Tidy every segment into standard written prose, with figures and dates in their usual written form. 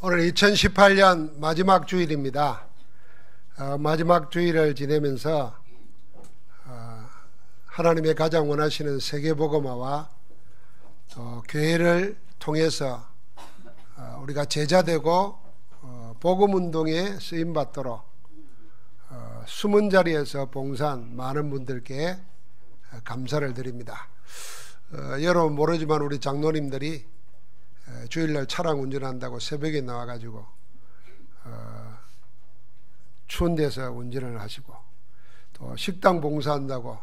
오늘 2018년 마지막 주일입니다. 마지막 주일을 지내면서 하나님의 가장 원하시는 세계복음화와 교회를 통해서 우리가 제자되고 복음운동에 쓰임받도록 숨은 자리에서 봉사한 많은 분들께 감사를 드립니다. 여러분 모르지만 우리 장로님들이 주일날 차량 운전한다고 새벽에 나와가지고 추운 데서 운전을 하시고, 또 식당 봉사한다고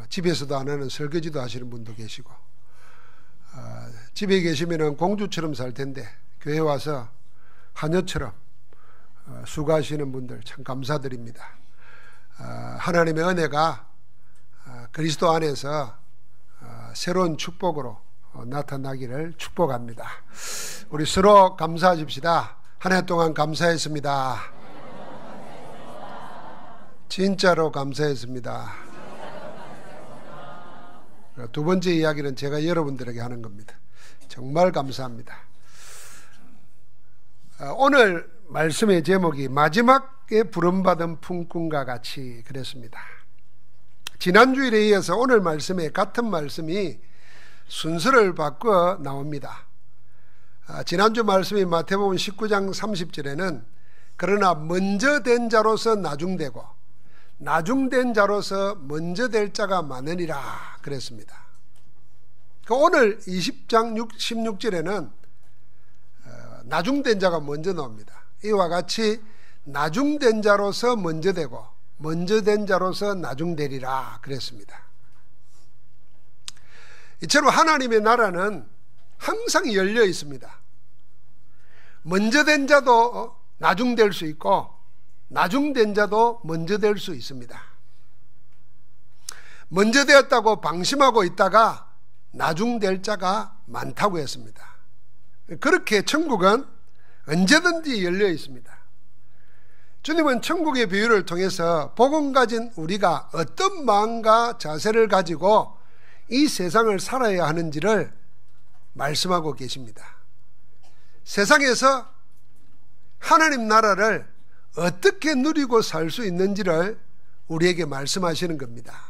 집에서도 안 하는 설거지도 하시는 분도 계시고, 집에 계시면 공주처럼 살 텐데 교회 와서 하녀처럼 수고하시는 분들 참 감사드립니다. 하나님의 은혜가 그리스도 안에서 새로운 축복으로 나타나기를 축복합니다. 우리 서로 감사하십시다. 한 해 동안 감사했습니다. 진짜로 감사했습니다. 두 번째 이야기는 제가 여러분들에게 하는 겁니다. 정말 감사합니다. 오늘 말씀의 제목이 마지막에 부름받은 품꾼과 같이 그랬습니다. 지난 주일에 이어서 오늘 말씀에 같은 말씀이 순서를 바꿔 나옵니다. 지난주 말씀이 마태복음 19장 30절에는 그러나 먼저 된 자로서 나중되고 나중된 자로서 먼저 될 자가 많으리라 그랬습니다. 오늘 20장 16절에는 나중된 자가 먼저 나옵니다. 이와 같이 나중된 자로서 먼저 되고 먼저 된 자로서 나중되리라 그랬습니다. 이처럼 하나님의 나라는 항상 열려 있습니다. 먼저 된 자도 나중될 수 있고 나중된 자도 먼저 될 수 있습니다. 먼저 되었다고 방심하고 있다가 나중될 자가 많다고 했습니다. 그렇게 천국은 언제든지 열려 있습니다. 주님은 천국의 비유를 통해서 복음 가진 우리가 어떤 마음과 자세를 가지고 이 세상을 살아야 하는지를 말씀하고 계십니다. 세상에서 하나님 나라를 어떻게 누리고 살 수 있는지를 우리에게 말씀하시는 겁니다.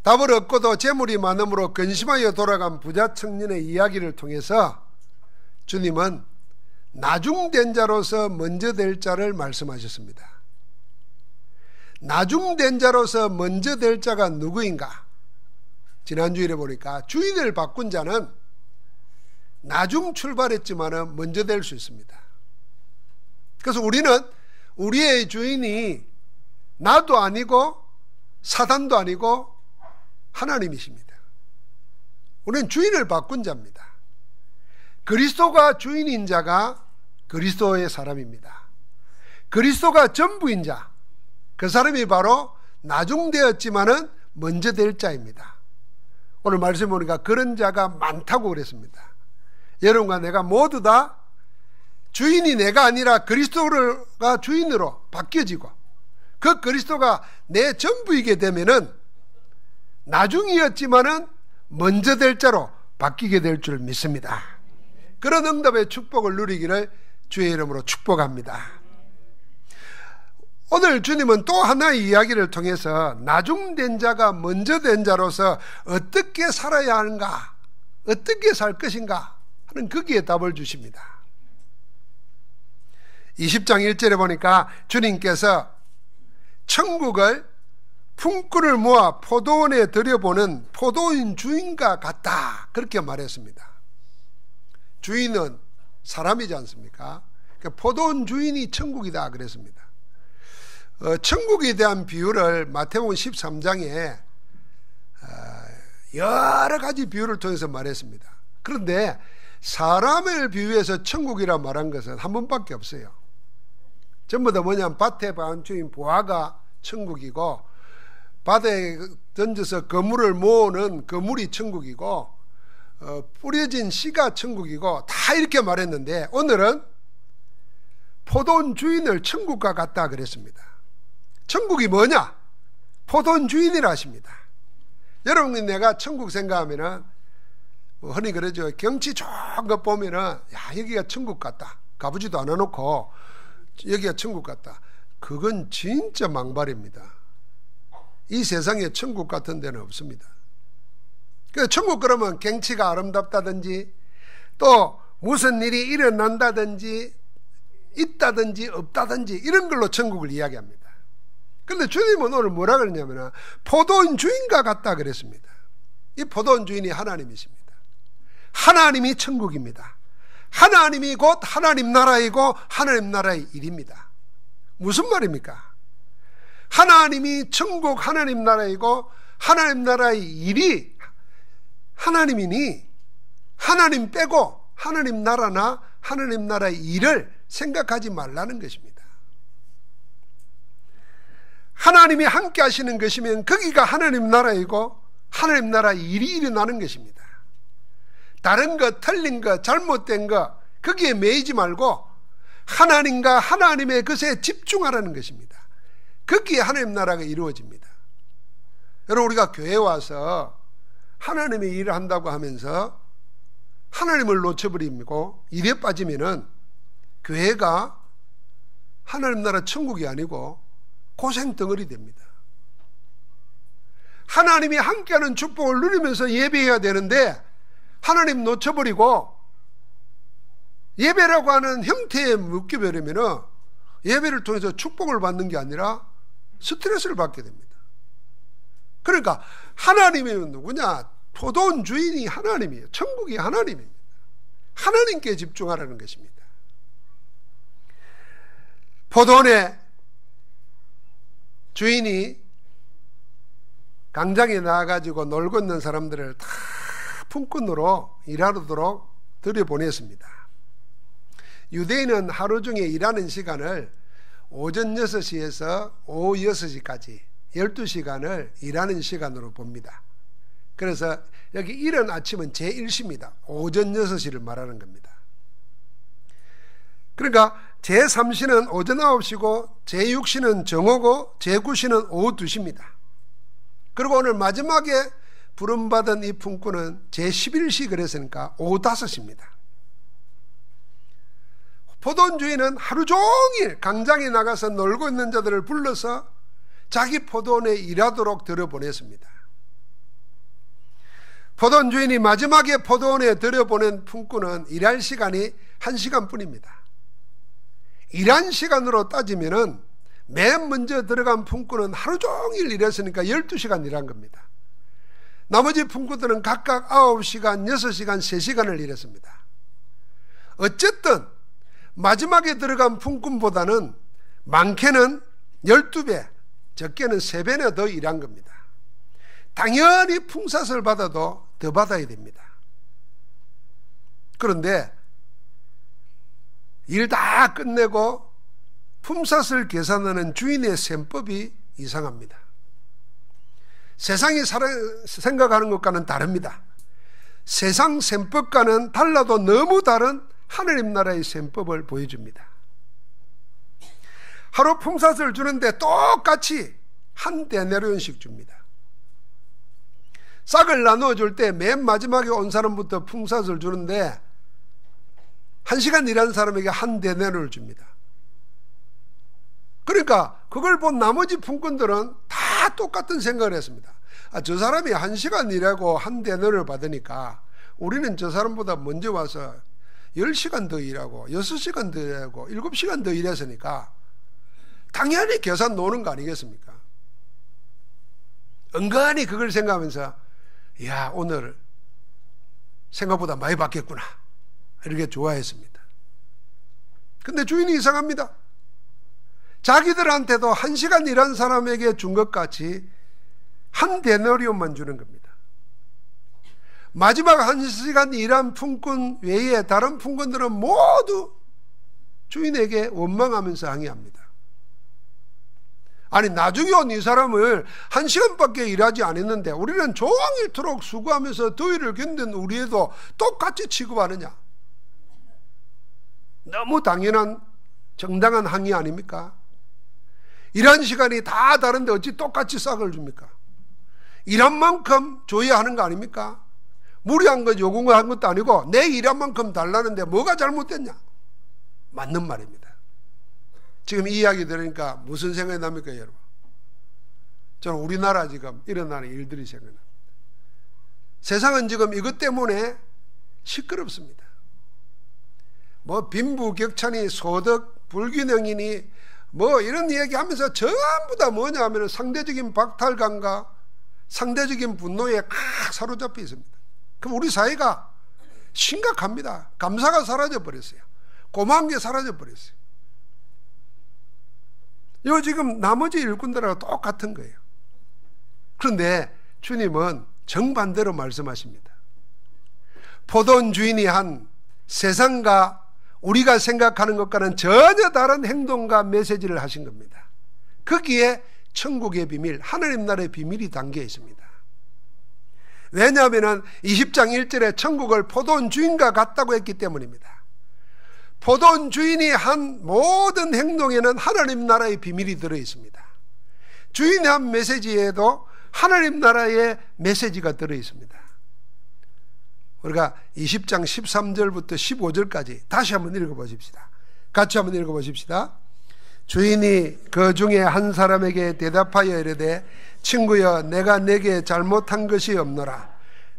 답을 얻고도 재물이 많음으로 근심하여 돌아간 부자 청년의 이야기를 통해서 주님은 나중된 자로서 먼저 될 자를 말씀하셨습니다. 나중된 자로서 먼저 될 자가 누구인가? 지난주일에 보니까 주인을 바꾼 자는 나중 출발했지만 먼저 될 수 있습니다. 그래서 우리는 우리의 주인이 나도 아니고 사단도 아니고 하나님이십니다. 우리는 주인을 바꾼 자입니다. 그리스도가 주인인 자가 그리스도의 사람입니다. 그리스도가 전부인 자, 그 사람이 바로 나중되었지만은 먼저 될 자입니다. 오늘 말씀 보니까 그런 자가 많다고 그랬습니다. 여러분과 내가 모두 다 주인이 내가 아니라 그리스도가 주인으로 바뀌어지고 그 그리스도가 내 전부이게 되면은 나중이었지만은 먼저 될 자로 바뀌게 될 줄 믿습니다. 그런 응답의 축복을 누리기를 주의 이름으로 축복합니다. 오늘 주님은 또 하나의 이야기를 통해서 나중된 자가 먼저 된 자로서 어떻게 살아야 하는가, 어떻게 살 것인가 하는 거기에 답을 주십니다. 20장 1절에 보니까 주님께서 천국을 품꾼을 모아 포도원에 들여보는 포도원 주인과 같다 그렇게 말했습니다. 주인은 사람이지 않습니까? 포도원 주인이 천국이다 그랬습니다. 천국에 대한 비유를 마태복음 13장에 여러 가지 비유를 통해서 말했습니다. 그런데 사람을 비유해서 천국이라 말한 것은 한 번밖에 없어요. 전부 다 뭐냐면 밭에 반주인 보아가 천국이고 바다에 던져서 그물을 모으는 그물이 천국이고 뿌려진 씨가 천국이고 다 이렇게 말했는데 오늘은 포도원 주인을 천국과 같다 그랬습니다. 천국이 뭐냐? 포도원 주인이라 하십니다. 여러분이 내가 천국 생각하면은 흔히 그러죠. 경치 좋은 거 보면은 야, 여기가 천국 같다. 가보지도 않아 놓고 여기가 천국 같다. 그건 진짜 망발입니다. 이 세상에 천국 같은 데는 없습니다. 그 천국 그러면 경치가 아름답다든지 또 무슨 일이 일어난다든지 있다든지 없다든지 이런 걸로 천국을 이야기합니다. 그런데 주님은 오늘 뭐라 그러냐면 포도원 주인과 같다 그랬습니다. 이 포도원 주인이 하나님이십니다. 하나님이 천국입니다. 하나님이 곧 하나님 나라이고 하나님 나라의 일입니다. 무슨 말입니까? 하나님이 천국 하나님 나라이고 하나님 나라의 일이 하나님이니 하나님 빼고 하나님 나라나 하나님 나라의 일을 생각하지 말라는 것입니다. 하나님이 함께 하시는 것이면 거기가 하나님 나라이고 하나님 나라의 일이 일어나는 것입니다. 다른 것, 틀린 것, 잘못된 것 거기에 매이지 말고 하나님과 하나님의 것에 집중하라는 것입니다. 거기에 하나님 나라가 이루어집니다. 여러분 우리가 교회에 와서 하나님의 일을 한다고 하면서 하나님을 놓쳐버리고 일에 빠지면은 교회가 하나님 나라 천국이 아니고 고생 덩어리 됩니다. 하나님이 함께하는 축복을 누리면서 예배해야 되는데 하나님 놓쳐버리고 예배라고 하는 형태에 묶여버리면 예배를 통해서 축복을 받는 게 아니라 스트레스를 받게 됩니다. 그러니까 하나님이 누구냐? 포도원 주인이 하나님이에요. 천국이 하나님입니다. 하나님께 집중하라는 것입니다. 포도원의 주인이 강장에 나와가지고 놀고 있는 사람들을 다 품꾼으로 일하도록 들여보냈습니다. 유대인은 하루 중에 일하는 시간을 오전 6시에서 오후 6시까지 12시간을 일하는 시간으로 봅니다. 그래서 여기 이른 아침은 제1시입니다. 오전 6시를 말하는 겁니다. 그러니까 제3시는 오전 9시고 제6시는 정오고 제9시는 오후 2시입니다. 그리고 오늘 마지막에 부름받은 이 품꾼은 제11시 그랬으니까 오후 5시입니다. 포도원 주인은 하루 종일 강장에 나가서 놀고 있는 자들을 불러서 자기 포도원에 일하도록 들여보냈습니다. 포도원 주인이 마지막에 포도원에 들여보낸 품꾼은 일할 시간이 1시간뿐입니다. 일한 시간으로 따지면은 맨 먼저 들어간 품꾼은 하루 종일 일했으니까 12시간 일한 겁니다. 나머지 품꾼들은 각각 9시간, 6시간, 3시간을 일했습니다. 어쨌든 마지막에 들어간 품꾼보다는 많게는 12배, 적게는 3배나 더 일한 겁니다. 당연히 품삯을 받아도 더 받아야 됩니다. 그런데 일 다 끝내고 품삯을 계산하는 주인의 셈법이 이상합니다. 세상이 생각하는 것과는 다릅니다. 세상 셈법과는 달라도 너무 다른 하느님 나라의 셈법을 보여줍니다. 하루 품삯을 주는데 똑같이 한 데나리온씩 줍니다. 싹을 나누어 줄 때 맨 마지막에 온 사람부터 품삯을 주는데 1시간 일한 사람에게 한 데나리온을 줍니다. 그러니까 그걸 본 나머지 품꾼들은 다 똑같은 생각을 했습니다. 저 사람이 1시간 일하고 한 데나리온을 받으니까 우리는 저 사람보다 먼저 와서 10시간 더 일하고 6시간 더 일하고 7시간 더 일했으니까 당연히 계산 노는 거 아니겠습니까? 은근히 그걸 생각하면서 야, 오늘 생각보다 많이 받겠구나 이렇게 좋아했습니다. 근데 주인이 이상합니다. 자기들한테도 1시간 일한 사람에게 준 것 같이 한 데나리온만 주는 겁니다. 마지막 1시간 일한 품꾼 외에 다른 품꾼들은 모두 주인에게 원망하면서 항의합니다. 아니 나중에 온 이 사람을 1시간밖에 일하지 않았는데 우리는 종일토록 수고하면서 더위를 견딘 우리에도 똑같이 취급하느냐. 너무 당연한 정당한 항의 아닙니까? 일한 시간이 다 다른데 어찌 똑같이 싹을 줍니까? 일한 만큼 줘야 하는 거 아닙니까? 무리한 거 요구한 것도 아니고 내 일한 만큼 달라는데 뭐가 잘못됐냐? 맞는 말입니다. 지금 이 이야기 들으니까 무슨 생각이 납니까, 여러분? 저는 우리나라 지금 일어나는 일들이 생각납니다. 세상은 지금 이것 때문에 시끄럽습니다. 뭐 빈부격차니 소득 불균형이니 뭐 이런 얘기하면서 전부 다 뭐냐 하면 상대적인 박탈감과 상대적인 분노에 사로잡혀 있습니다. 그럼 우리 사회가 심각합니다. 감사가 사라져 버렸어요. 고마운 게 사라져 버렸어요. 이거 지금 나머지 일꾼들하고 똑같은 거예요. 그런데 주님은 정반대로 말씀하십니다. 포도원 주인이 한 세상과 우리가 생각하는 것과는 전혀 다른 행동과 메시지를 하신 겁니다. 거기에 천국의 비밀, 하나님 나라의 비밀이 담겨 있습니다. 왜냐하면 20장 1절에 천국을 포도원 주인과 같다고 했기 때문입니다. 포도원 주인이 한 모든 행동에는 하나님 나라의 비밀이 들어 있습니다. 주인의 한 메시지에도 하나님 나라의 메시지가 들어 있습니다. 우리가 20장 13절부터 15절까지 다시 한번 읽어보십시다. 같이 한번 읽어보십시다. 주인이 그 중에 한 사람에게 대답하여 이르되 친구여 내가 내게 잘못한 것이 없노라.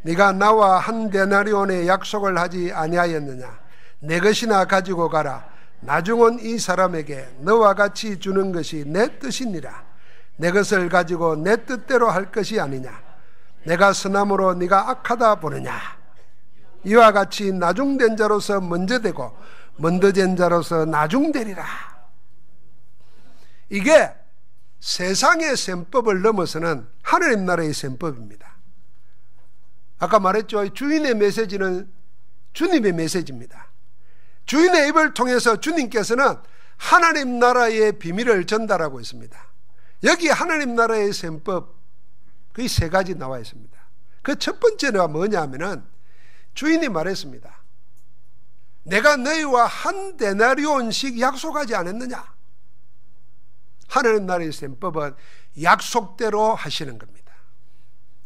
네가 나와 한 데나리온의 약속을 하지 아니하였느냐. 내 것이나 가지고 가라. 나중은 이 사람에게 너와 같이 주는 것이 내 뜻이니라. 내 것을 가지고 내 뜻대로 할 것이 아니냐. 내가 선함으로 네가 악하다 보느냐. 이와 같이 나중된 자로서 먼저 되고 먼저 된 자로서 나중되리라. 이게 세상의 셈법을 넘어서는 하나님 나라의 셈법입니다. 아까 말했죠. 주인의 메시지는 주님의 메시지입니다. 주인의 입을 통해서 주님께서는 하나님 나라의 비밀을 전달하고 있습니다. 여기 하나님 나라의 셈법 거의 세 가지 나와 있습니다. 그 첫 번째가 뭐냐 하면은 주인이 말했습니다. 내가 너희와 한 데나리온씩 약속하지 않았느냐. 하나님 나라의 셈법은 약속대로 하시는 겁니다.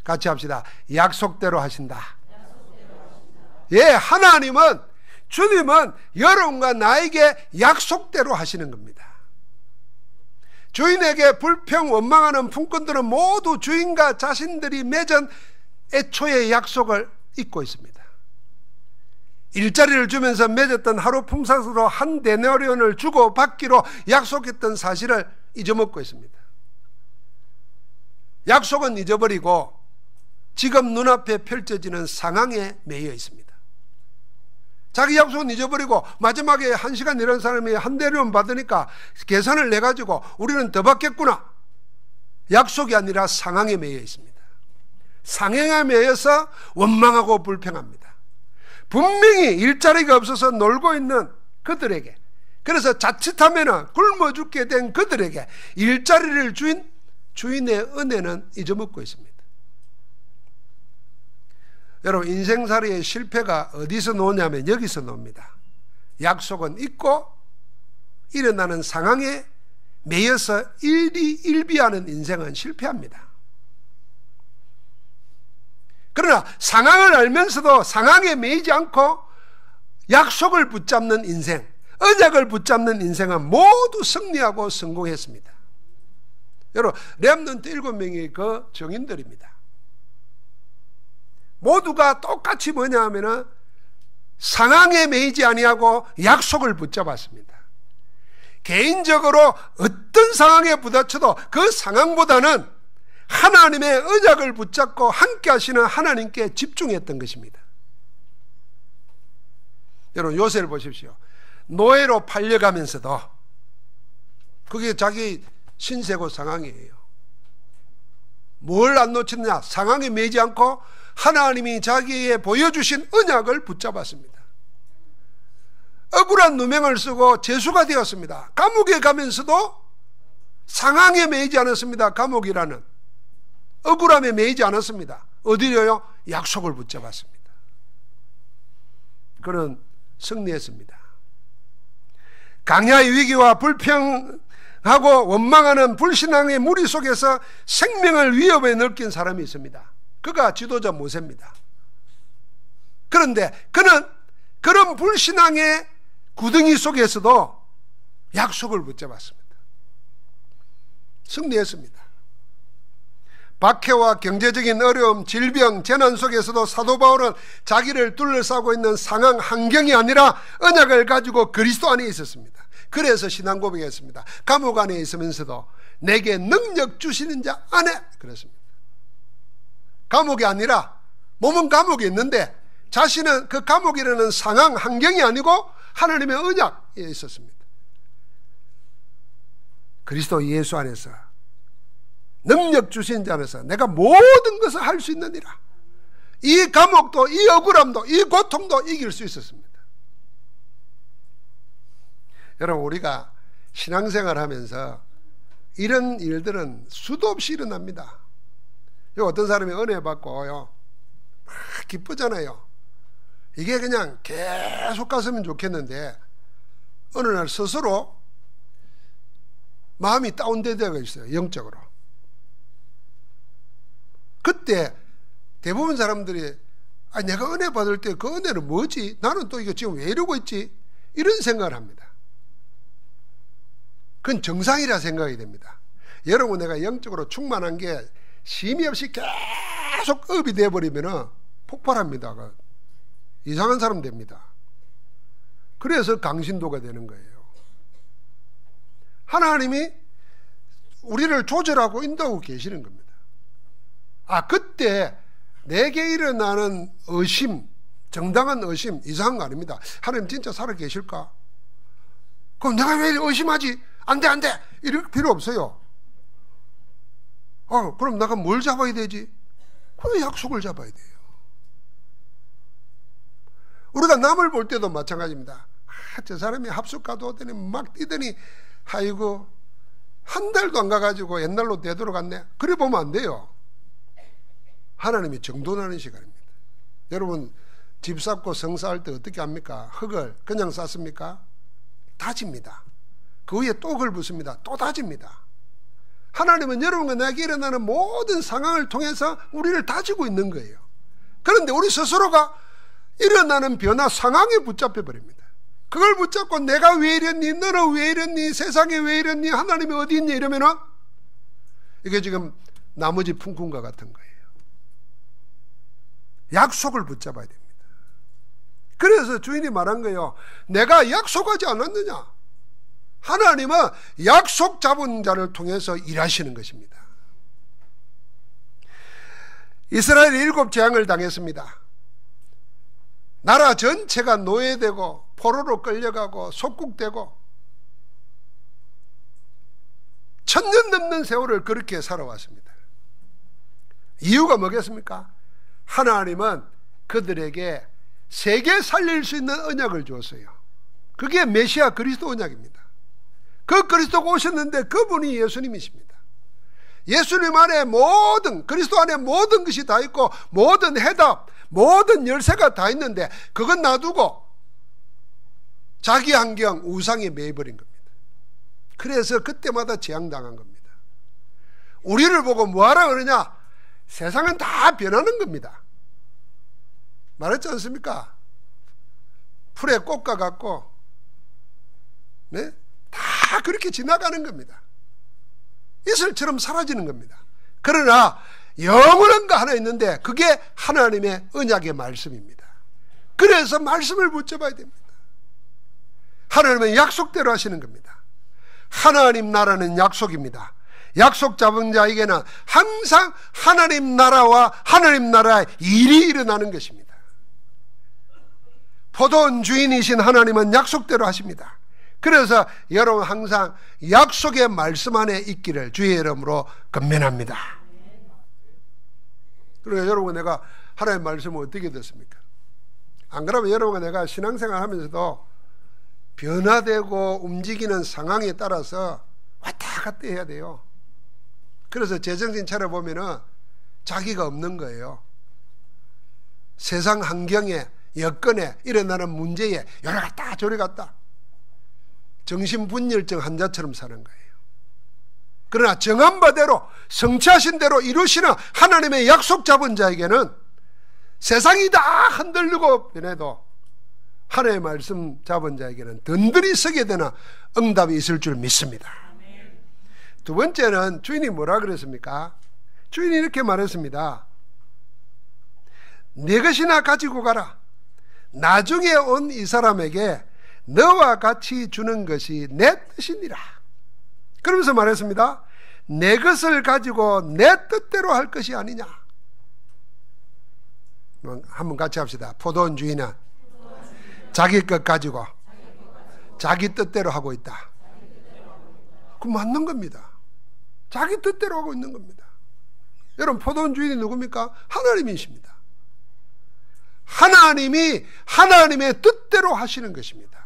같이 합시다. 약속대로 하신다. 예, 하나님은 주님은 여러분과 나에게 약속대로 하시는 겁니다. 주인에게 불평 원망하는 품꾼들은 모두 주인과 자신들이 맺은 애초의 약속을 잊고 있습니다. 일자리를 주면서 맺었던 하루 품삯으로 한 데나리온을 주고 받기로 약속했던 사실을 잊어먹고 있습니다. 약속은 잊어버리고 지금 눈앞에 펼쳐지는 상황에 매여 있습니다. 자기 약속은 잊어버리고 마지막에 1시간 일한 사람이 한 데나리온 받으니까 계산을 내가지고 우리는 더 받겠구나. 약속이 아니라 상황에 매여 있습니다. 상황에 매여서 원망하고 불평합니다. 분명히 일자리가 없어서 놀고 있는 그들에게, 그래서 자칫하면 굶어 죽게 된 그들에게 일자리를 주인 주인의 은혜는 잊어먹고 있습니다. 여러분, 인생살이의 실패가 어디서 나오냐면 여기서 나옵니다. 약속은 있고 일어나는 상황에 매여서 일비하는 인생은 실패합니다. 그러나 상황을 알면서도 상황에 매이지 않고 약속을 붙잡는 인생, 언약을 붙잡는 인생은 모두 승리하고 성공했습니다. 여러분, 렘넌트 7명의 그 정인들입니다. 모두가 똑같이 뭐냐 하면은 상황에 매이지 아니하고 약속을 붙잡았습니다. 개인적으로 어떤 상황에 부딪혀도 그 상황보다는 하나님의 언약을 붙잡고 함께 하시는 하나님께 집중했던 것입니다. 여러분, 요셉을 보십시오. 노예로 팔려가면서도 그게 자기 신세고 상황이에요. 뭘 안 놓쳤느냐? 상황에 매이지 않고 하나님이 자기에게 보여주신 언약을 붙잡았습니다. 억울한 누명을 쓰고 죄수가 되었습니다. 감옥에 가면서도 상황에 매이지 않았습니다. 감옥이라는 억울함에 매이지 않았습니다. 어디로요? 약속을 붙잡았습니다. 그는 승리했습니다. 강야의 위기와 불평하고 원망하는 불신앙의 무리 속에서 생명을 위협에 넘긴 사람이 있습니다. 그가 지도자 모세입니다. 그런데 그는 그런 불신앙의 구덩이 속에서도 약속을 붙잡았습니다. 승리했습니다. 박해와 경제적인 어려움, 질병, 재난 속에서도 사도 바울은 자기를 둘러싸고 있는 상황, 환경이 아니라 언약을 가지고 그리스도 안에 있었습니다. 그래서 신앙 고백했습니다. 감옥 안에 있으면서도 내게 능력 주시는 자 안에, 그랬습니다. 감옥이 아니라 몸은 감옥에 있는데 자신은 그 감옥이라는 상황, 환경이 아니고 하나님의 언약에 있었습니다. 그리스도 예수 안에서 능력 주신 자 안에서 내가 모든 것을 할 수 있느니라. 이 감옥도, 이 억울함도, 이 고통도 이길 수 있었습니다. 여러분, 우리가 신앙생활 하면서 이런 일들은 수도 없이 일어납니다. 어떤 사람이 은혜 받고요, 막 기쁘잖아요. 이게 그냥 계속 갔으면 좋겠는데 어느 날 스스로 마음이 다운될 때가 있어요. 영적으로. 그때 대부분 사람들이 내가 은혜 받을 때 그 은혜는 뭐지? 나는 또 이거 지금 왜 이러고 있지? 이런 생각을 합니다. 그건 정상이라 생각이 됩니다. 여러분, 내가 영적으로 충만한 게 쉼이 없이 계속 업이 되어버리면 폭발합니다. 이상한 사람 됩니다. 그래서 강신도가 되는 거예요. 하나님이 우리를 조절하고 인도하고 계시는 겁니다. 그때 내게 일어나는 의심, 정당한 의심, 이상한 거 아닙니다. 하나님 진짜 살아 계실까? 그럼 내가 왜 의심하지? 안 돼, 안 돼! 이럴 필요 없어요. 그럼 내가 뭘 잡아야 되지? 그 약속을 잡아야 돼요. 우리가 남을 볼 때도 마찬가지입니다. 저 사람이 합숙 가도 오더니 막 뛰더니 아이고 한 달도 안 가가지고 옛날로 되돌아갔네. 그래 보면 안 돼요. 하나님이 정돈하는 시간입니다. 여러분, 집 쌓고 성 쌓을 때 어떻게 합니까? 흙을 그냥 쌓습니까? 다집니다. 그 위에 또 긁습니다. 또 다집니다. 하나님은 여러분과 나에게 일어나는 모든 상황을 통해서 우리를 다지고 있는 거예요. 그런데 우리 스스로가 일어나는 변화 상황에 붙잡혀 버립니다. 그걸 붙잡고 내가 왜 이랬니? 너는 왜 이랬니? 세상에 왜 이랬니? 하나님이 어디 있니? 이러면은 이게 지금 나머지 풍군과 같은 거예요. 약속을 붙잡아야 됩니다. 그래서 주인이 말한 거예요. 내가 약속하지 않았느냐? 하나님은 약속 잡은 자를 통해서 일하시는 것입니다. 이스라엘이 7 재앙을 당했습니다. 나라 전체가 노예되고 포로로 끌려가고 속국되고 1000년 넘는 세월을 그렇게 살아왔습니다. 이유가 뭐겠습니까? 하나님은 그들에게 세계 살릴 수 있는 언약을 주었어요. 그게 메시아 그리스도 언약입니다. 그 그리스도가 오셨는데 그분이 예수님이십니다. 예수님 안에 그리스도 안에 모든 것이 다 있고 모든 해답, 모든 열쇠가 다 있는데 그건 놔두고 자기 환경, 우상에 매여버린 겁니다. 그래서 그때마다 재앙당한 겁니다. 우리를 보고 뭐하라 그러냐? 세상은 다 변하는 겁니다. 말했지 않습니까? 풀에 꽃과 같고 네? 다 그렇게 지나가는 겁니다. 이슬처럼 사라지는 겁니다. 그러나 영원한 거 하나 있는데 그게 하나님의 언약의 말씀입니다. 그래서 말씀을 붙잡아야 됩니다. 하나님은 약속대로 하시는 겁니다. 하나님 나라는 약속입니다. 약속 잡은 자에게는 항상 하나님 나라와 하나님 나라의 일이 일어나는 것입니다. 포도원 주인이신 하나님은 약속대로 하십니다. 그래서 여러분 항상 약속의 말씀 안에 있기를 주의 이름으로 권면합니다. 그러니까 여러분, 내가 하나님의 말씀을 어떻게 듣습니까? 안 그러면 여러분과 내가 신앙생활 하면서도 변화되고 움직이는 상황에 따라서 왔다 갔다 해야 돼요. 그래서 제정신 차려보면은 자기가 없는 거예요. 세상 환경에, 여건에, 일어나는 문제에 요리 갔다 저리 갔다 정신분열증 환자처럼 사는 거예요. 그러나 정한 바대로 성취하신 대로 이루시는 하나님의 약속 잡은 자에게는 세상이 다 흔들리고 변해도 하나님의 말씀 잡은 자에게는 든든히 서게 되는 응답이 있을 줄 믿습니다. 두 번째는 주인이 뭐라 그랬습니까? 주인이 이렇게 말했습니다. 네 것이나 가지고 가라. 나중에 온 이 사람에게 너와 같이 주는 것이 내 뜻이니라. 그러면서 말했습니다. 내 것을 가지고 내 뜻대로 할 것이 아니냐. 한번 같이 합시다. 포도원 주인은 자기 것 가지고 자기 뜻대로 하고 있다. 그 맞는 겁니다. 자기 뜻대로 하고 있는 겁니다. 여러분, 포도원 주인이 누굽니까? 하나님이십니다. 하나님이 하나님의 뜻대로 하시는 것입니다.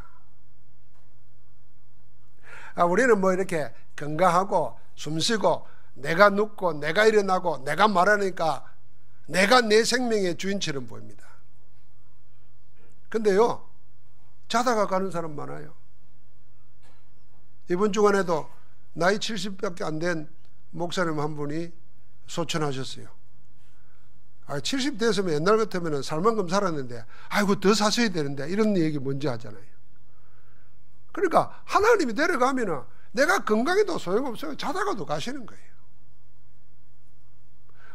우리는 뭐 이렇게 건강하고 숨쉬고 내가 눕고 내가 일어나고 내가 말하니까 내가 내 생명의 주인처럼 보입니다. 근데요, 자다가 가는 사람 많아요. 이번 주간에도 나이 70밖에 안 된 목사님 한 분이 소천하셨어요. 70 됐으면 옛날 같으면 살만큼 살았는데 아이고 더 사셔야 되는데 이런 얘기 먼저 하잖아요. 그러니까 하나님이 데려가면은 내가 건강해도 소용없어요. 자다가도 가시는 거예요.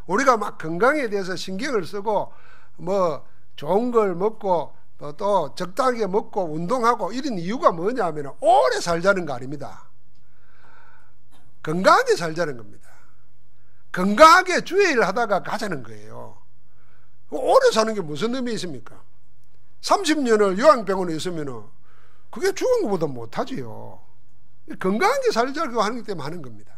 우리가 막 건강에 대해서 신경을 쓰고 뭐 좋은 걸 먹고 또 적당하게 먹고 운동하고 이런 이유가 뭐냐면 오래 살자는 거 아닙니다. 건강하게 살자는 겁니다. 건강하게 주의를 하다가 가자는 거예요. 오래 사는 게 무슨 의미 있습니까? 30년을 요양병원에 있으면 그게 죽은 것보다 못하지요. 건강하게 살자고 하는 것 때문에 하는 겁니다.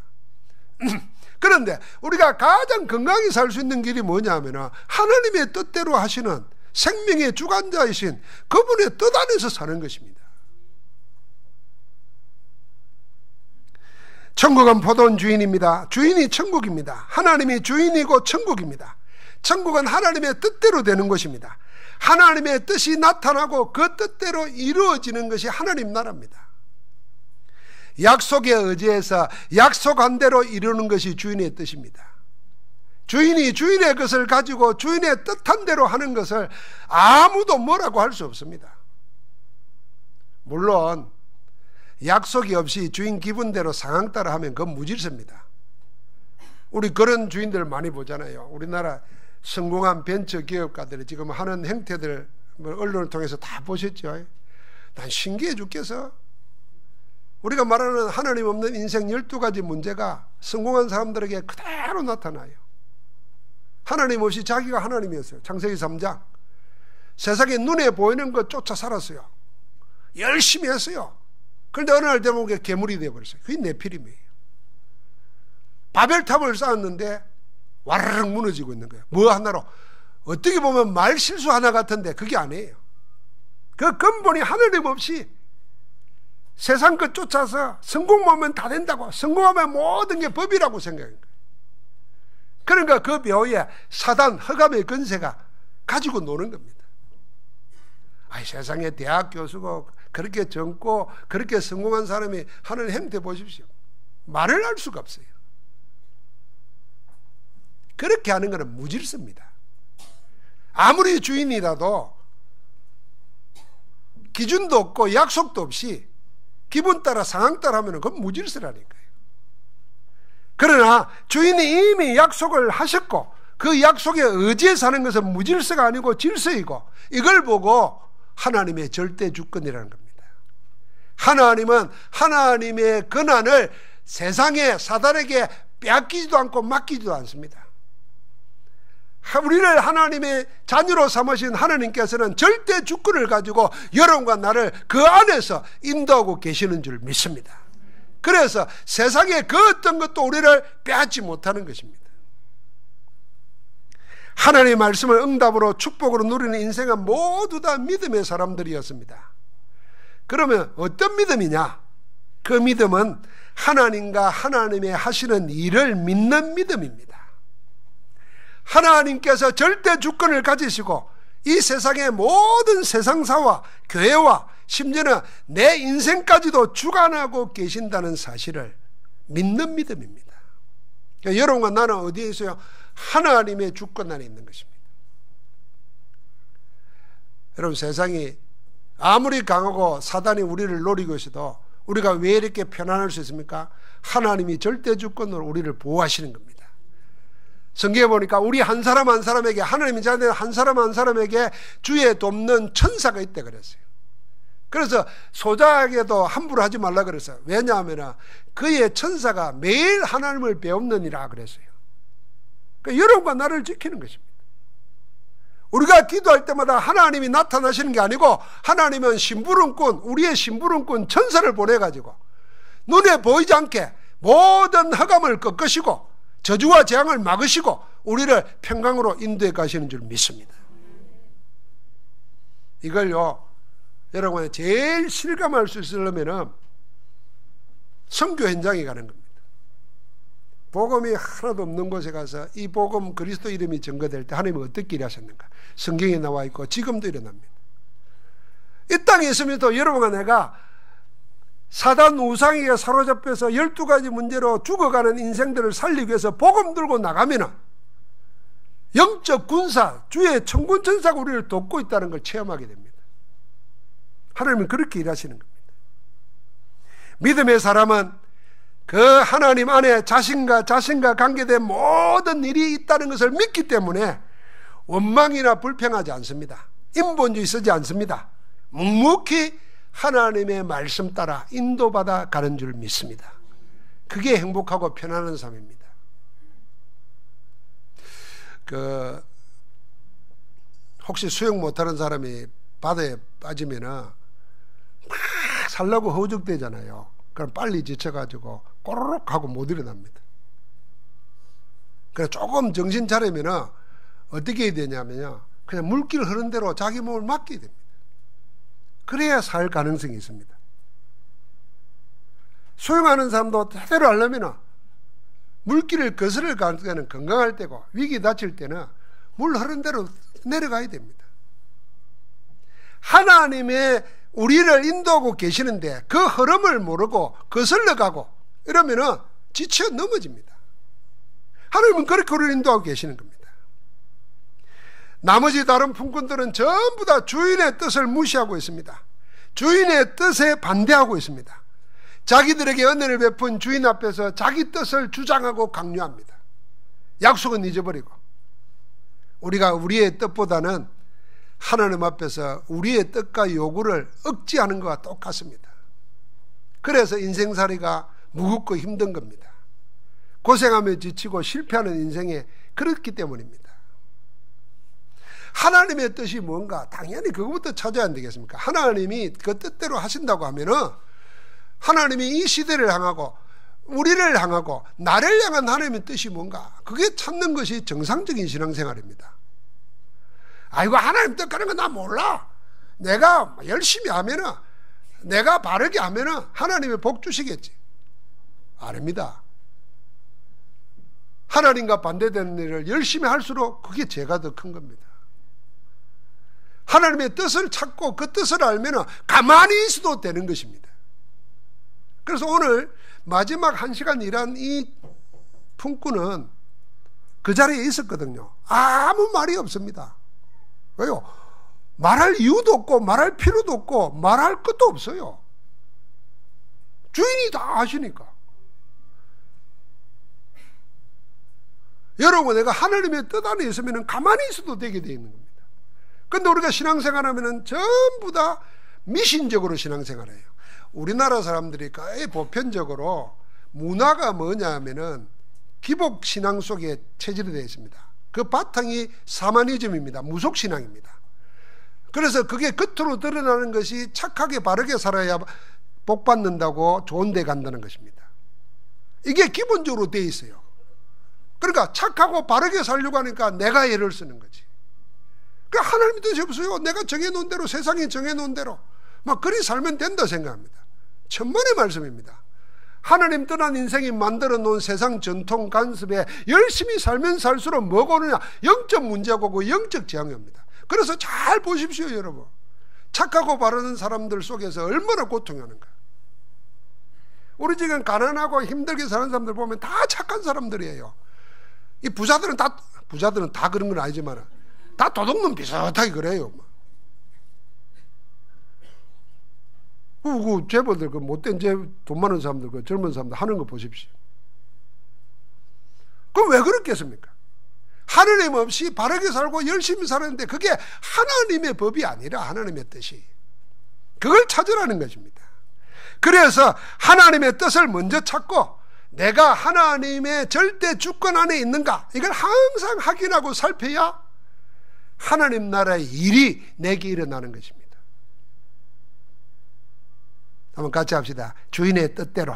그런데 우리가 가장 건강하게 살 수 있는 길이 뭐냐면 하나님의 뜻대로 하시는 생명의 주관자이신 그분의 뜻 안에서 사는 것입니다. 천국은 포도원 주인입니다. 주인이 천국입니다. 하나님이 주인이고 천국입니다. 천국은 하나님의 뜻대로 되는 것입니다. 하나님의 뜻이 나타나고 그 뜻대로 이루어지는 것이 하나님 나라입니다. 약속에 의지해서 약속한 대로 이루는 것이 주인의 뜻입니다. 주인이 주인의 것을 가지고 주인의 뜻한 대로 하는 것을 아무도 뭐라고 할 수 없습니다. 물론 약속이 없이 주인 기분대로 상황 따라 하면 그건 무질서입니다. 우리 그런 주인들 많이 보잖아요. 우리나라 성공한 벤처 기업가들이 지금 하는 행태들 언론을 통해서 다 보셨죠. 난 신기해 죽겠어. 우리가 말하는 하나님 없는 인생 12가지 문제가 성공한 사람들에게 그대로 나타나요. 하나님 없이 자기가 하나님이었어요. 창세기 3장. 세상에 눈에 보이는 것 쫓아 살았어요. 열심히 했어요. 그런데 어느 날 되면 그게 괴물이 되어버렸어요. 그게 네피림이에요. 바벨탑을 쌓았는데 와르르 무너지고 있는 거예요. 뭐 하나로? 어떻게 보면 말 실수 하나 같은데 그게 아니에요. 그 근본이 하나님 없이 세상 것 쫓아서 성공하면 다 된다고, 성공하면 모든 게 법이라고 생각한 거예요. 그러니까 그 묘에 사단, 흑암의 권세가 가지고 노는 겁니다. 세상에 대학 교수고 그렇게 젊고 그렇게 성공한 사람이 하는 행태 보십시오. 말을 할 수가 없어요. 그렇게 하는 것은 무질서입니다. 아무리 주인이라도 기준도 없고 약속도 없이 기분 따라 상황 따라 하면 그건 무질서라니까요. 그러나 주인이 이미 약속을 하셨고 그 약속에 의지해 사는 것은 무질서가 아니고 질서이고 이걸 보고 하나님의 절대 주권이라는 겁니다. 하나님은 하나님의 권한을 세상에 사단에게 빼앗기지도 않고 맡기지도 않습니다. 우리를 하나님의 자녀로 삼으신 하나님께서는 절대 주권을 가지고 여러분과 나를 그 안에서 인도하고 계시는 줄 믿습니다. 그래서 세상의 그 어떤 것도 우리를 빼앗지 못하는 것입니다. 하나님의 말씀을 응답으로 축복으로 누리는 인생은 모두 다 믿음의 사람들이었습니다. 그러면 어떤 믿음이냐? 그 믿음은 하나님과 하나님의 하시는 일을 믿는 믿음입니다. 하나님께서 절대 주권을 가지시고 이 세상의 모든 세상사와 교회와 심지어는 내 인생까지도 주관하고 계신다는 사실을 믿는 믿음입니다. 그러니까 여러분과 나는 어디에 있어요? 하나님의 주권 안에 있는 것입니다. 여러분, 세상이 아무리 강하고 사단이 우리를 노리고 있어도 우리가 왜 이렇게 편안할 수 있습니까? 하나님이 절대 주권으로 우리를 보호하시는 겁니다. 성경에 보니까 우리 한 사람 한 사람에게, 하나님이 자녀 한 사람 한 사람에게 주의 돕는 천사가 있다 그랬어요. 그래서 소자에게도 함부로 하지 말라 그랬어요. 왜냐하면 그의 천사가 매일 하나님을 배우느니라 그랬어요. 그러니까 여러분과 나를 지키는 것입니다. 우리가 기도할 때마다 하나님이 나타나시는 게 아니고, 하나님은 심부름꾼, 우리의 심부름꾼 천사를 보내가지고 눈에 보이지 않게 모든 흑암을 꺾으시고 저주와 재앙을 막으시고 우리를 평강으로 인도해 가시는 줄 믿습니다. 이걸요, 여러분, 제일 실감할 수 있으려면 선교 현장에 가는 겁니다. 복음이 하나도 없는 곳에 가서 이 복음 그리스도 이름이 증거될 때 하나님은 어떻게 일하셨는가? 성경에 나와 있고 지금도 일어납니다. 이 땅에 있으면서 여러분과 내가 사단 우상에게 사로잡혀서 12가지 문제로 죽어가는 인생들을 살리기 위해서 복음 들고 나가면 영적 군사, 주의 천군 천사가 우리를 돕고 있다는 걸 체험하게 됩니다. 하나님은 그렇게 일하시는 겁니다. 믿음의 사람은 그 하나님 안에 자신과 관계된 모든 일이 있다는 것을 믿기 때문에 원망이나 불평하지 않습니다. 인본주의 쓰지 않습니다. 묵묵히 하나님의 말씀 따라 인도받아 가는 줄 믿습니다. 그게 행복하고 편안한 삶입니다. 혹시 수영 못하는 사람이 바다에 빠지면 막 살라고 허우적대잖아요. 그럼 빨리 지쳐가지고 꼬르륵 하고 못 일어납니다. 그래서 조금 정신 차리면 어떻게 해야 되냐면요, 그냥 물길 흐른 대로 자기 몸을 맡겨야 됩니다. 그래야 살 가능성이 있습니다. 수영하는 사람도 제대로 하려면 물길을 거스를 갈 때는 건강할 때고, 위기 닥칠 때는 물 흐른 대로 내려가야 됩니다. 하나님의 우리를 인도하고 계시는데 그 흐름을 모르고 거슬러 가고 이러면 지쳐 넘어집니다. 하나님은 그렇게 우리를 인도하고 계시는 겁니다. 나머지 다른 품꾼들은 전부 다 주인의 뜻을 무시하고 있습니다. 주인의 뜻에 반대하고 있습니다. 자기들에게 은혜를 베푼 주인 앞에서 자기 뜻을 주장하고 강요합니다. 약속은 잊어버리고. 우리가 우리의 뜻보다는 하나님 앞에서 우리의 뜻과 요구를 억지하는 것과 똑같습니다. 그래서 인생살이가 무겁고 힘든 겁니다. 고생하며 지치고 실패하는 인생에 그렇기 때문입니다. 하나님의 뜻이 뭔가? 당연히 그것부터 찾아야 안 되겠습니까? 하나님이 그 뜻대로 하신다고 하면은 하나님이 이 시대를 향하고 우리를 향하고 나를 향한 하나님의 뜻이 뭔가? 그게 찾는 것이 정상적인 신앙생활입니다. 아이고, 하나님 뜻 가는 건 나 몰라. 내가 열심히 하면은, 내가 바르게 하면은 하나님의 복 주시겠지. 아닙니다. 하나님과 반대되는 일을 열심히 할수록 그게 죄가 더 큰 겁니다. 하나님의 뜻을 찾고 그 뜻을 알면은 가만히 있어도 되는 것입니다. 그래서 오늘 마지막 1시간 일한 이 품꾼은 그 자리에 있었거든요. 아무 말이 없습니다. 왜요? 말할 이유도 없고 말할 필요도 없고 말할 것도 없어요. 주인이 다 하시니까. 여러분, 내가 하나님의 뜻 안에 있으면 가만히 있어도 되게 되어 있는 겁니다. 그런데 우리가 신앙생활하면 전부 다 미신적으로 신앙생활해요. 우리나라 사람들이 거의 보편적으로 문화가 뭐냐 하면은 기복신앙 속에 체질이 되어 있습니다. 그 바탕이 사마니즘입니다. 무속신앙입니다. 그래서 그게 겉으로 드러나는 것이 착하게 바르게 살아야 복 받는다고 좋은 데 간다는 것입니다. 이게 기본적으로 되어 있어요. 그러니까 착하고 바르게 살려고 하니까 내가 예를 쓰는 거지. 그러니까 하나님의 뜻이 없어요. 내가 정해놓은 대로, 세상이 정해놓은 대로 막 그리 살면 된다 생각합니다. 천만의 말씀입니다. 하나님 떠난 인생이 만들어 놓은 세상 전통 간섭에 열심히 살면 살수록 뭐가 오느냐? 영적 문제가 오고 영적 재앙이 옵니다. 그래서 잘 보십시오, 여러분. 착하고 바르는 사람들 속에서 얼마나 고통하는가. 우리 지금 가난하고 힘들게 사는 사람들 보면 다 착한 사람들이에요. 이 부자들은 다 그런 건 아니지만 다 도둑놈 비슷하게 그래요. 그 재벌들, 그 못된 돈 많은 사람들, 그 젊은 사람들 하는 거 보십시오. 그럼 왜 그렇겠습니까? 하느님 없이 바르게 살고 열심히 살았는데 그게 하나님의 법이 아니라 하나님의 뜻이. 그걸 찾으라는 것입니다. 그래서 하나님의 뜻을 먼저 찾고 내가 하나님의 절대 주권 안에 있는가 이걸 항상 확인하고 살펴야 하나님 나라의 일이 내게 일어나는 것입니다. 한번 같이 합시다. 주인의 뜻대로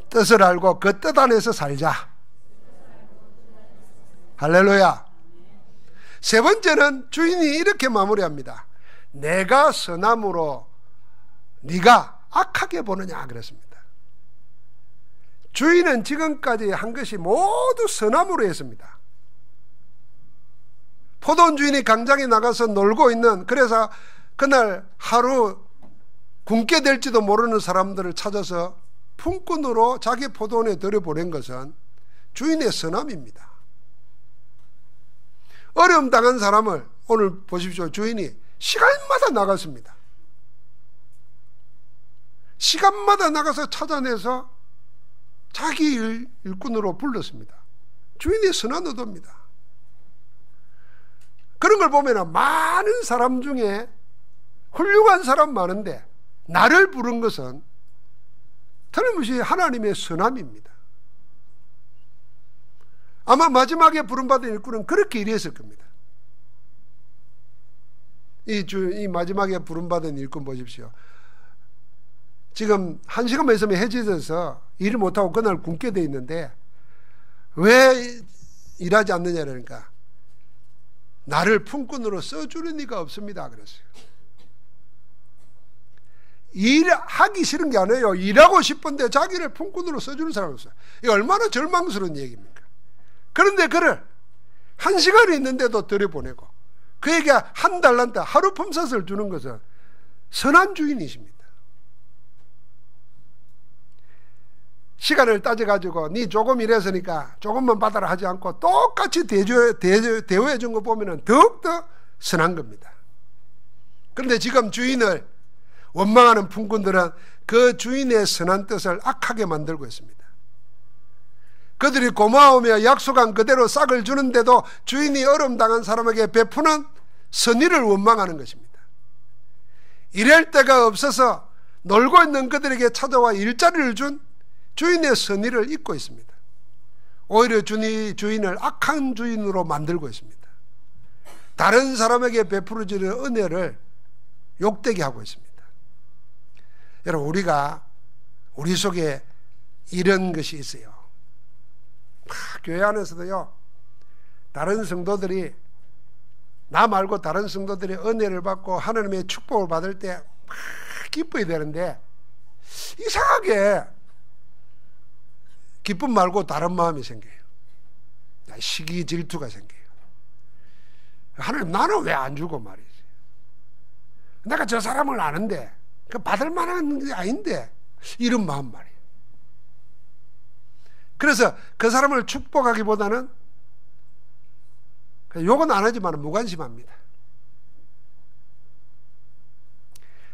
뜻을 알고 그 뜻 안에서 살자. 할렐루야. 세 번째는 주인이 이렇게 마무리합니다. 내가 선함으로 네가 악하게 보느냐 그랬습니다. 주인은 지금까지 한 것이 모두 선함으로 했습니다. 포도원 주인이 강장에 나가서 놀고 있는, 그래서 그날 하루 굶게 될지도 모르는 사람들을 찾아서 품꾼으로 자기 포도원에 들여보낸 것은 주인의 선함입니다. 어려움 당한 사람을 오늘 보십시오. 주인이 시간마다 나갔습니다. 시간마다 나가서 찾아내서 자기 일꾼으로 불렀습니다. 주인의 선한 의도입니다. 그런 걸 보면 많은 사람 중에 훌륭한 사람 많은데 나를 부른 것은 틀림없이 하나님의 선함입니다. 아마 마지막에 부름받은 일꾼은 그렇게 일했을 겁니다. 이 마지막에 부름받은 일꾼 보십시오. 지금 1시간만 있으면 해지돼서 일을 못하고 그날 굶게 돼 있는데 왜 일하지 않느냐 그러니까 나를 품꾼으로 써주는 이가 없습니다 그랬어요. 일하기 싫은 게 아니에요. 일하고 싶은데 자기를 품꾼으로 써주는 사람이 없어요. 이게 얼마나 절망스러운 얘기입니까? 그런데 그를 1시간이 있는데도 들여보내고 그에게 한 달란트 하루 품삯을 주는 것은 선한 주인이십니다. 시간을 따져가지고 네 조금 일했으니까 조금만 받아라 하지 않고 똑같이 대우해 준 거 보면 더욱더 선한 겁니다. 그런데 지금 주인을 원망하는 품꾼들은 그 주인의 선한 뜻을 악하게 만들고 있습니다. 그들이 고마우며 약속한 그대로 싹을 주는데도 주인이 어려움 당한 사람에게 베푸는 선의를 원망하는 것입니다. 일할 데가 없어서 놀고 있는 그들에게 찾아와 일자리를 준 주인의 선의를 잊고 있습니다. 오히려 주인을 악한 주인으로 만들고 있습니다. 다른 사람에게 베풀어지는 은혜를 욕되게 하고 있습니다. 여러분, 우리 속에 이런 것이 있어요. 교회 안에서도요, 다른 성도들이, 나 말고 다른 성도들이 은혜를 받고 하나님의 축복을 받을 때 막 기뻐야 되는데 이상하게 기쁨 말고 다른 마음이 생겨요. 시기 질투가 생겨요. 하나님, 나는 왜 안 주고 말이지. 내가 저 사람을 아는데 그 받을 만한 게 아닌데 이런 마음 말이에요. 그래서 그 사람을 축복하기보다는 욕은 안 하지만 무관심합니다.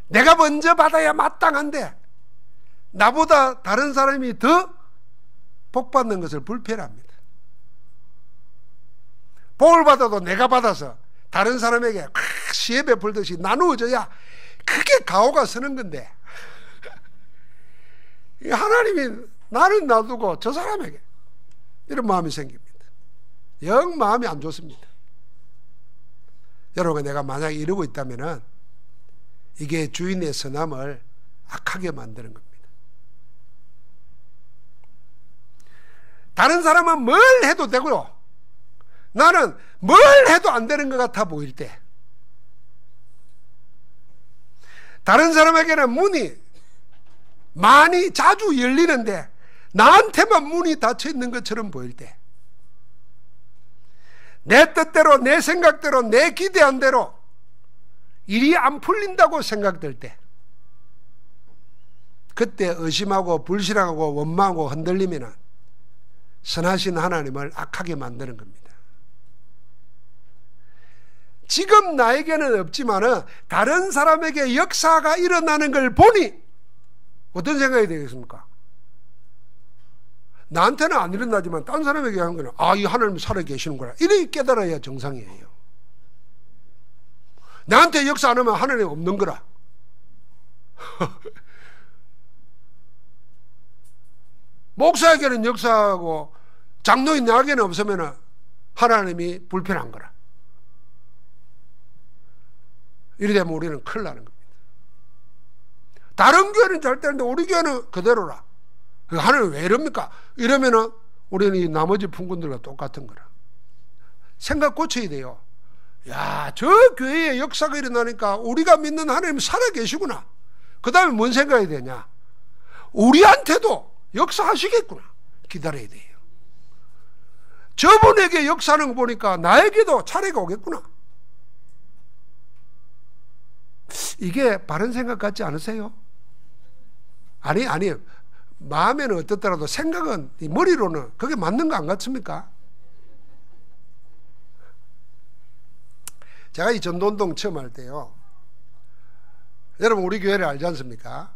내가 먼저 받아야 마땅한데 나보다 다른 사람이 더 복받는 것을 불편합니다. 복을 받아도 내가 받아서 다른 사람에게 시에 베풀듯이 나누어져야 그게 가오가 서는 건데 하나님이 나는 놔두고 저 사람에게 이런 마음이 생깁니다. 영 마음이 안 좋습니다. 여러분, 내가 만약에 이러고 있다면 이게 주인의 선함을 악하게 만드는 겁니다. 다른 사람은 뭘 해도 되고요, 나는 뭘 해도 안 되는 것 같아 보일 때, 다른 사람에게는 문이 많이 자주 열리는데 나한테만 문이 닫혀 있는 것처럼 보일 때, 내 뜻대로, 내 생각대로, 내 기대한 대로 일이 안 풀린다고 생각될 때, 그때 의심하고 불신하고 원망하고 흔들리면 선하신 하나님을 악하게 만드는 겁니다. 지금 나에게는 없지만은 다른 사람에게 역사가 일어나는 걸 보니 어떤 생각이 되겠습니까? 나한테는 안 일어나지만 다른 사람에게 하는 거는 아, 이 하나님이 살아 계시는구나, 이렇게 깨달아야 정상이에요. 나한테 역사 안 하면 하나님 없는 거라. 목사에게는 역사하고 장로인 나에게는 없으면 하나님이 불편한 거라. 이래 되면 우리는 큰일 나는 겁니다. 다른 교회는 잘 되는데 우리 교회는 그대로라. 하나님 왜 이럽니까? 이러면은 우리는 이 나머지 품꾼들과 똑같은 거라. 생각 고쳐야 돼요. 야, 저 교회에 역사가 일어나니까 우리가 믿는 하나님 살아계시구나. 그 다음에 뭔 생각이 되냐? 우리한테도 역사하시겠구나. 기다려야 돼요. 저분에게 역사하는 거 보니까 나에게도 차례가 오겠구나. 이게 바른 생각 같지 않으세요? 아니요. 마음에는 어떻더라도 생각은, 머리로는 그게 맞는 거 안 같습니까? 제가 이 전도운동 처음 할 때요, 여러분 우리 교회를 알지 않습니까?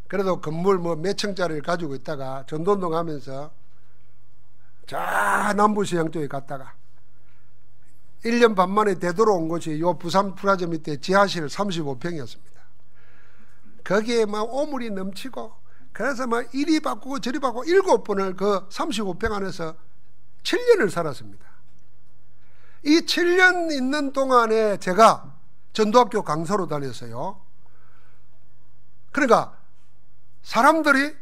그래도 건물 뭐 몇 층짜리를 가지고 있다가 전도운동 하면서 저 남부시장 쪽에 갔다가 1년 반 만에 되돌아온 곳이 요 부산 프라자 밑에 지하실 35평이었습니다. 거기에 막 오물이 넘치고, 그래서 막 이리 바꾸고 저리 바꾸고 7번을 그 35평 안에서 7년을 살았습니다. 이 7년 있는 동안에 제가 전도학교 강사로 다녔어요. 그러니까 사람들이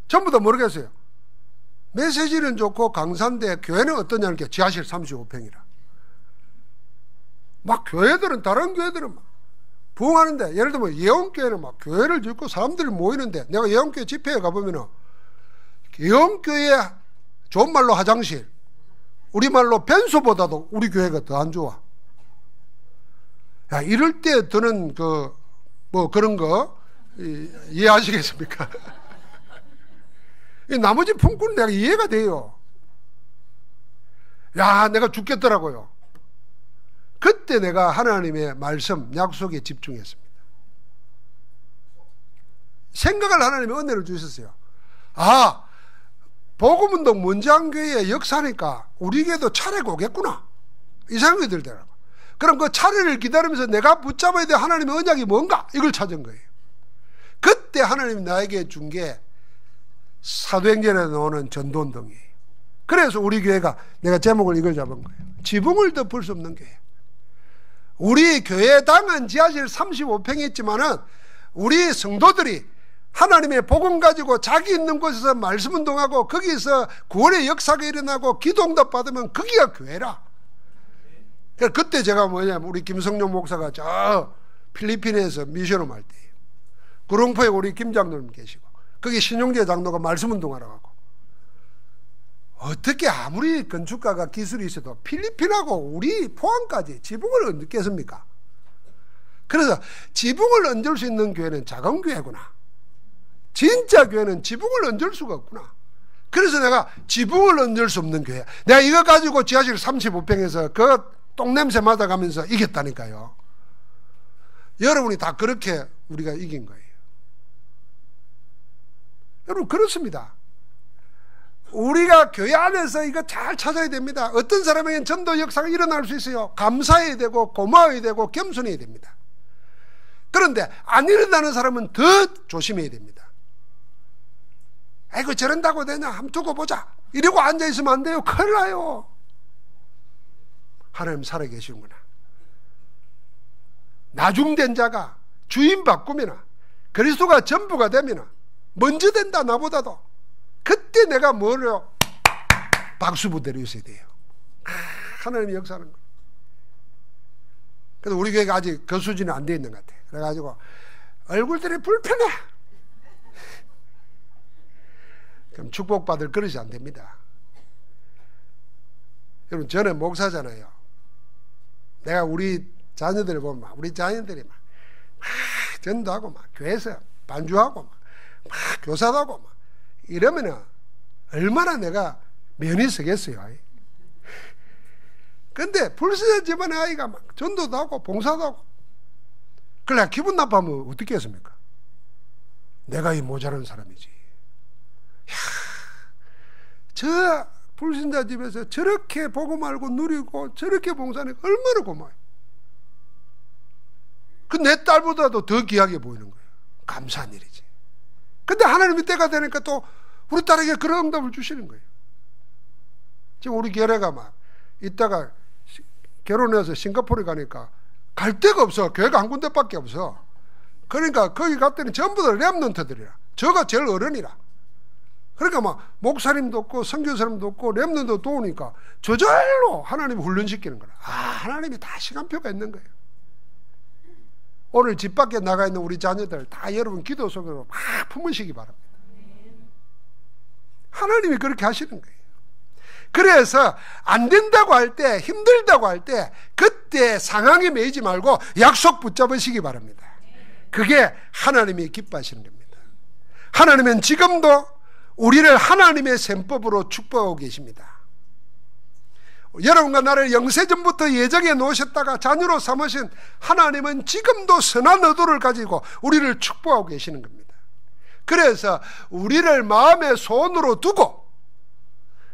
전부 다 모르겠어요. 메시지는 좋고 강사인데 교회는 어떠냐는 게 지하실 35평이라. 막 교회들은, 다른 교회들은 막 부흥하는데, 예를 들면 예언교회는 막 교회를 짓고 사람들이 모이는데, 내가 예언교회 집회에 가보면은 예언교회 좋은 말로 화장실, 우리말로 변소보다도 우리 교회가 더 안 좋아. 야, 이럴 때 드는 뭐 그런 거 이해하시겠습니까? 나머지 품꾼은 내가 이해가 돼요. 야, 내가 죽겠더라고요. 그때 내가 하나님의 말씀, 약속에 집중했습니다. 생각을 하나님의 은혜를 주셨어요. 아, 복음운동 문장교회의 역사니까 우리에게도 차례가 오겠구나, 이 생각이 들더라고요. 그럼 그 차례를 기다리면서 내가 붙잡아야 될 하나님의 언약이 뭔가, 이걸 찾은 거예요. 그때 하나님이 나에게 준 게 사도행전에 나오는 전도운동이에요. 그래서 우리 교회가, 내가 제목을 이걸 잡은 거예요. 지붕을 덮을 수 없는 교회. 우리 교회당은 지하실 35평이 있지만은 우리 성도들이 하나님의 복음 가지고 자기 있는 곳에서 말씀운동하고 거기서 구원의 역사가 일어나고 기도응답 받으면 거기가 교회라. 그때 제가 뭐냐면 우리 김성룡 목사가 저 필리핀에서 미션을 할 때예요. 구롱포에 우리 김 장로님 계시고 거기 신용재 장로가 말씀운동하러 가고, 어떻게 아무리 건축가가 기술이 있어도 필리핀하고 우리 포항까지 지붕을 얹겠습니까? 그래서 지붕을 얹을 수 있는 교회는 작은 교회구나, 진짜 교회는 지붕을 얹을 수가 없구나. 그래서 내가 지붕을 얹을 수 없는 교회, 내가 이거 가지고 지하실 35평에서 그 똥냄새 맡아가면서 이겼다니까요. 여러분이 다 그렇게 우리가 이긴 거예요. 여러분, 그렇습니다. 우리가 교회 안에서 이거 잘 찾아야 됩니다. 어떤 사람에게는 전도 역사가 일어날 수 있어요. 감사해야 되고 고마워야 되고 겸손해야 됩니다. 그런데 안 일어나는 사람은 더 조심해야 됩니다. 아이고 저런다고 되냐, 한번 두고 보자, 이러고 앉아있으면 안 돼요. 큰일 나요. 하나님 살아계시는구나. 나중된 자가 주인 바꾸면, 그리스도가 전부가 되면 먼저 된다, 나보다도. 그때 내가 뭐래요? 박수 부대로 있어야 돼요. 하나님이 역사하는 거. 그래서 우리 교회가 아직 그 수준이 안 돼 있는 것 같아요. 그래가지고 얼굴들이 불편해. 그럼 축복받을 그릇이 안 됩니다. 여러분, 저는 목사잖아요. 내가 우리 자녀들을 보면 우리 자녀들이 막 전도하고 막 교회에서 반주하고 막 교사도 하고 막 이러면은 얼마나 내가 면이 서겠어요. 근데 불신자 집안의 아이가 막 전도도 하고 봉사도 하고, 그래 기분 나빠하면 어떻게 했습니까? 내가 이 모자란 사람이지. 이야, 저 불신자 집에서 저렇게 복음 알고 누리고 저렇게 봉사하니까 얼마나 고마워요. 그 내 딸보다도 더 귀하게 보이는 거예요. 감사한 일이지. 근데 하나님이 때가 되니까 또 우리 딸에게 그런 응답을 주시는 거예요. 지금 우리 결애가 막 이따가 결혼해서 싱가포르에 가니까 갈 데가 없어. 교회가 한 군데밖에 없어. 그러니까 거기 갔더니 전부 다 렘넌트들이라. 저가 제일 어른이라. 그러니까 막 목사님도 없고 선교사님도 없고 렘넌트도 도우니까 저절로 하나님이 훈련시키는 거라. 아, 하나님이 다 시간표가 있는 거예요. 오늘 집 밖에 나가 있는 우리 자녀들 다 여러분 기도 속으로 막 품으시기 바랍니다. 하나님이 그렇게 하시는 거예요. 그래서 안 된다고 할 때, 힘들다고 할 때 그때 상황에 매이지 말고 약속 붙잡으시기 바랍니다. 그게 하나님이 기뻐하시는 겁니다. 하나님은 지금도 우리를 하나님의 셈법으로 축복하고 계십니다. 여러분과 나를 영세전부터 예정해 놓으셨다가 자녀로 삼으신 하나님은 지금도 선한 의도를 가지고 우리를 축복하고 계시는 겁니다. 그래서 우리를 마음의 소원으로 두고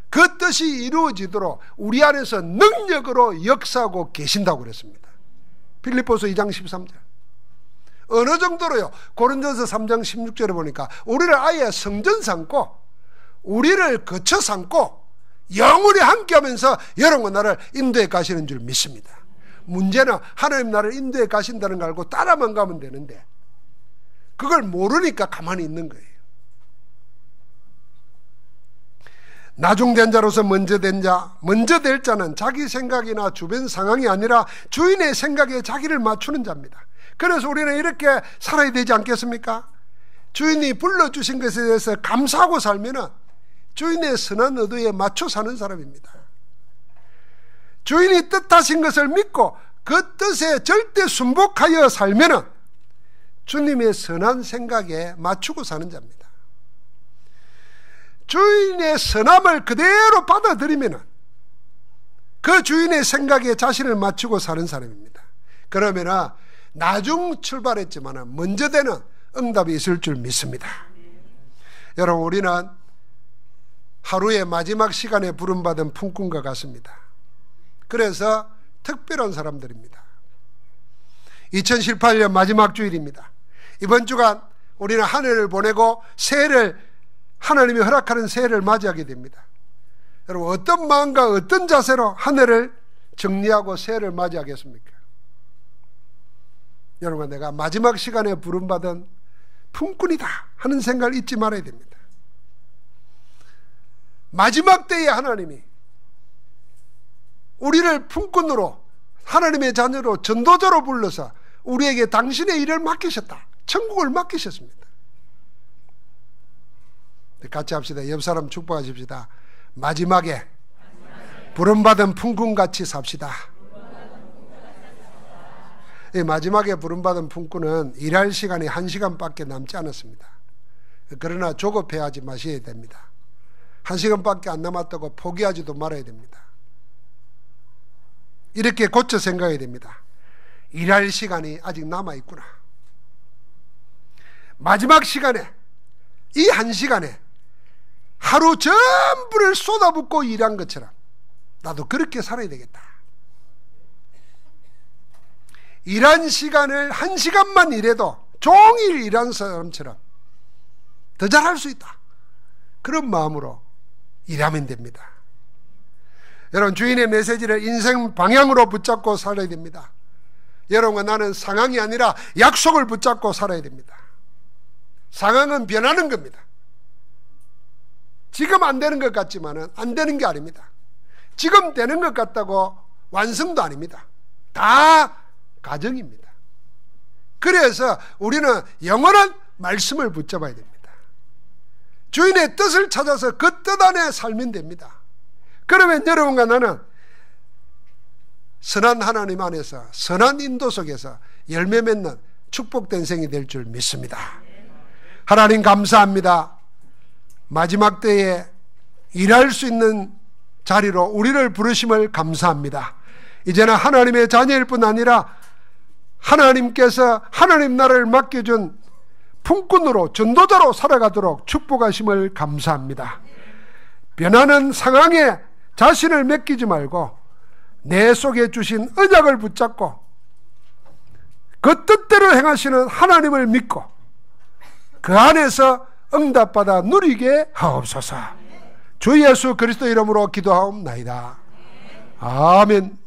그 뜻이 이루어지도록 우리 안에서 능력으로 역사하고 계신다고 그랬습니다. 빌립보서 2장 13절. 어느 정도로요? 고린도서 3장 16절에 보니까 우리를 아예 성전 삼고 우리를 거쳐 삼고 영원히 함께하면서 여러분과 나를 인도해 가시는 줄 믿습니다. 문제는 하나님 나를 인도해 가신다는 걸 알고 따라만 가면 되는데 그걸 모르니까 가만히 있는 거예요. 나중된 자로서 먼저 된 자, 먼저 될 자는 자기 생각이나 주변 상황이 아니라 주인의 생각에 자기를 맞추는 자입니다. 그래서 우리는 이렇게 살아야 되지 않겠습니까? 주인이 불러주신 것에 대해서 감사하고 살면은 주인의 선한 의도에 맞춰 사는 사람입니다. 주인이 뜻하신 것을 믿고 그 뜻에 절대 순복하여 살면은 주님의 선한 생각에 맞추고 사는 자입니다. 주인의 선함을 그대로 받아들이면은 그 주인의 생각에 자신을 맞추고 사는 사람입니다. 그러면은 나중 출발했지만 먼저 되는 응답이 있을 줄 믿습니다. 여러분, 우리는 하루의 마지막 시간에 부름받은 품꾼과 같습니다. 그래서 특별한 사람들입니다. 2018년 마지막 주일입니다. 이번 주간 우리는 한 해를 보내고 새해를, 하나님이 허락하는 새해를 맞이하게 됩니다. 여러분, 어떤 마음과 어떤 자세로 한 해를 정리하고 새해를 맞이하겠습니까? 여러분, 내가 마지막 시간에 부름받은 품꾼이다 하는 생각을 잊지 말아야 됩니다. 마지막 때에 하나님이 우리를 품꾼으로, 하나님의 자녀로, 전도자로 불러서 우리에게 당신의 일을 맡기셨다. 천국을 맡기셨습니다. 같이 합시다. 옆 사람 축복하십시다. 마지막에 부름받은 품꾼같이 삽시다. 이 마지막에 부름받은 품꾼은 일할 시간이 1시간밖에 남지 않았습니다. 그러나 조급해하지 마셔야 됩니다. 1시간밖에 안 남았다고 포기하지도 말아야 됩니다. 이렇게 고쳐 생각해야 됩니다. 일할 시간이 아직 남아있구나. 마지막 시간에, 이 1시간에 하루 전부를 쏟아붓고 일한 것처럼 나도 그렇게 살아야 되겠다. 일한 시간을 1시간만 일해도 종일 일한 사람처럼 더 잘할 수 있다. 그런 마음으로 일하면 됩니다. 여러분, 주인의 메시지를 인생 방향으로 붙잡고 살아야 됩니다. 여러분과 나는 상황이 아니라 약속을 붙잡고 살아야 됩니다. 상황은 변하는 겁니다. 지금 안 되는 것 같지만은 안 되는 게 아닙니다. 지금 되는 것 같다고 완성도 아닙니다. 다 과정입니다. 그래서 우리는 영원한 말씀을 붙잡아야 됩니다. 주인의 뜻을 찾아서 그 뜻 안에 살면 됩니다. 그러면 여러분과 나는 선한 하나님 안에서 선한 인도 속에서 열매 맺는 축복된 생이 될 줄 믿습니다. 하나님 감사합니다. 마지막 때에 일할 수 있는 자리로 우리를 부르심을 감사합니다. 이제는 하나님의 자녀일 뿐 아니라 하나님께서 하나님 나라를 맡겨준 품꾼으로 전도자로 살아가도록 축복하심을 감사합니다. 변하는 상황에 자신을 맡기지 말고 내 속에 주신 언약을 붙잡고 그 뜻대로 행하시는 하나님을 믿고 그 안에서 응답받아 누리게 하옵소서. 주 예수 그리스도 이름으로 기도하옵나이다. 아멘.